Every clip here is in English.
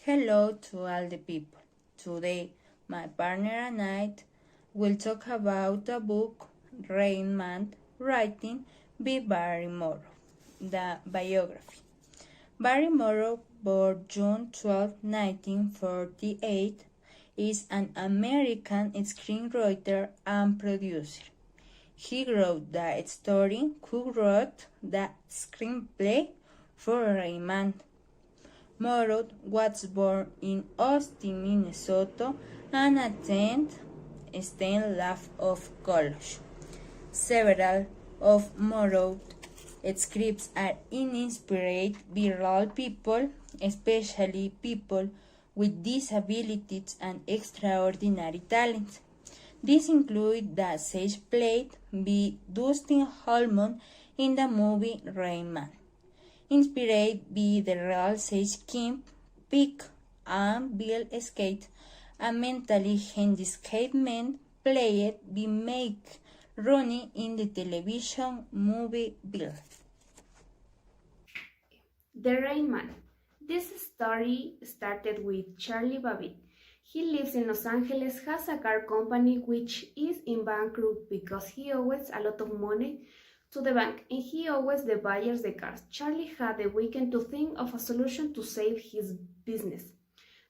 Hello to all the people. Today, my partner and I will talk about the book Rain Man writing by Barry Morrow, the biography. Barry Morrow, born June 12, 1948, is an American screenwriter and producer. He wrote the story, co-wrote the screenplay for Rain Man. Morrow was born in Austin, Minnesota, and attended St. of College. Several of Morrow's scripts are inspired by real people, especially people with disabilities and extraordinary talents. These include the stage played by Dustin Hoffman in the movie Rain Man, inspired by the real sage Kim Peek and Bill Skate, a mentally handicapped man played by Mike Rooney in the television movie Bill. The Rain Man. This story started with Charlie Babbitt. He lives in Los Angeles, has a car company which is in bankrupt because he owes a lot of money to the bank and he owes the buyers the cars. Charlie had the weekend to think of a solution to save his business.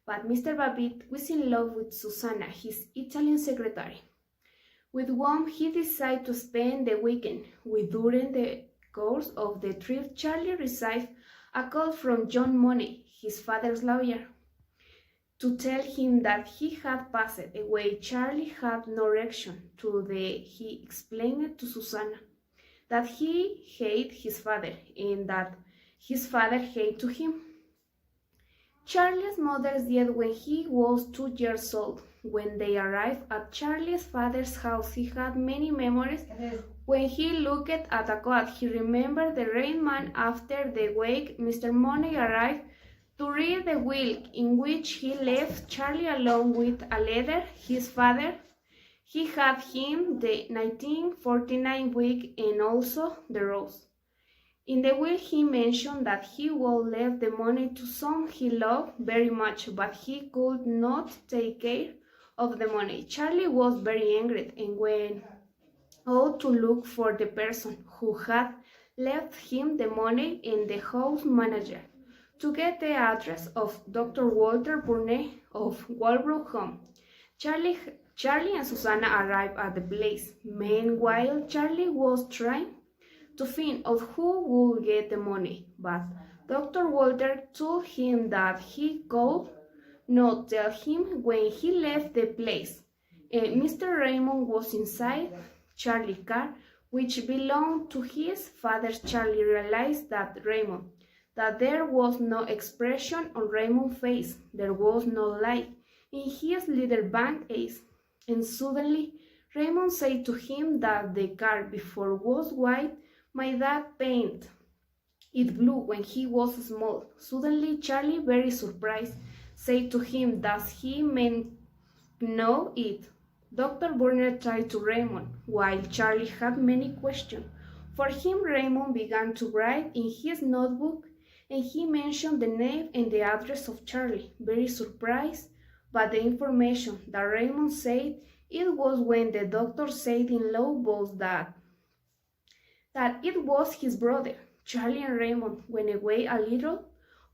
But Mr. Babbitt was in love with Susanna, his Italian secretary, with whom he decided to spend the weekend with. During the course of the trip, Charlie received a call from John Money, his father's lawyer, to tell him that he had passed away. Charlie had no reaction to he explained to Susanna that he hated his father and that his father hated him. Charlie's mother died when he was 2 years old. When they arrived at Charlie's father's house, he had many memories. When he looked at the clock, he remembered the Rain Man. After the wake, Mr. Money arrived to read the will, in which he left Charlie along with a letter. His father, he had him the 1949 wig and also the rose. In the will, he mentioned that he would leave the money to some he loved very much, but he could not take care of the money. Charlie was very angry and went out to look for the person who had left him the money and the house manager to get the address of Dr. Walter Burnett of Walbrook home. Charlie and Susanna arrived at the place. Meanwhile, Charlie was trying to find out who would get the money, but Dr. Walter told him that he could not tell him when he left the place. Mr. Raymond was inside Charlie's car, which belonged to his father. Charlie realized that there was no expression on Raymond's face. There was no light in his little bank eyes. And suddenly, Raymond said to him that the car before was white. My dad painted it blue when he was small. Suddenly, Charlie, very surprised, said to him, does he mean know it? Dr. Burnett tried to Raymond, while Charlie had many questions. For him, Raymond began to write in his notebook, and he mentioned the name and the address of Charlie. Very surprised by the information that Raymond said, it was when the doctor said in low voice that it was his brother. Charlie and Raymond went away a little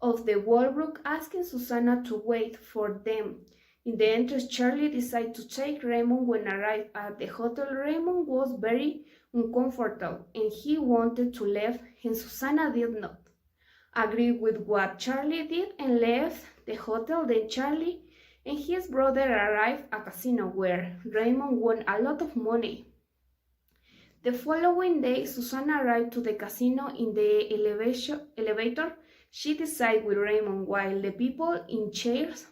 of the Walbrook, asking Susanna to wait for them. In the entrance, Charlie decided to take Raymond. When arrived at the hotel, Raymond was very uncomfortable and he wanted to leave, and Susanna did not agree with what Charlie did and left the hotel. Then Charlie and his brother arrived at a casino where Raymond won a lot of money. The following day, Susanna arrived to the casino in the elevator. She decided with Raymond, while the people in chairs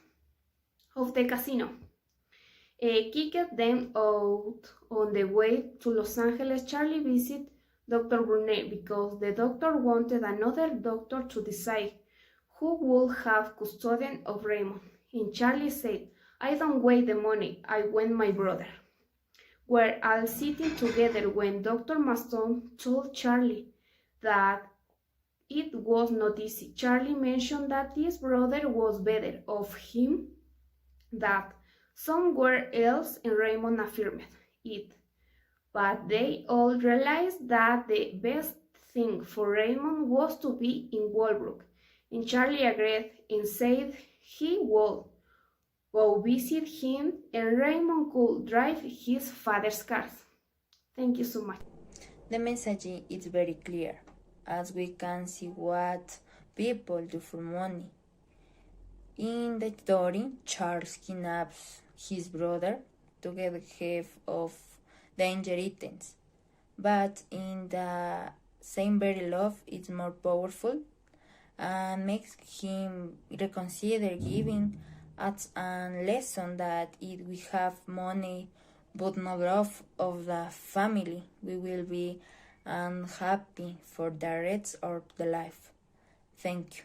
of the casino kicked them out. On the way to Los Angeles, Charlie visited Dr. Burnett because the doctor wanted another doctor to decide who would have custody of Raymond. And Charlie said, I don't want the money, I want my brother. We're all sitting together when Dr. Maston told Charlie that It was not easy. Charlie mentioned that his brother was better of him that somewhere else, and Raymond affirmed it. But they all realized that the best thing for Raymond was to be in Walbrook, and Charlie agreed and said he would go visit him and Raymond could drive his father's car. Thank you so much. The message is very clear, as we can see what people do for money. In the story, Charles kidnaps his brother to get half of the inheritance, but in the same very love is more powerful and makes him reconsider giving us a lesson that if we have money but no love of the family, we will be unhappy for the rest of the life. Thank you.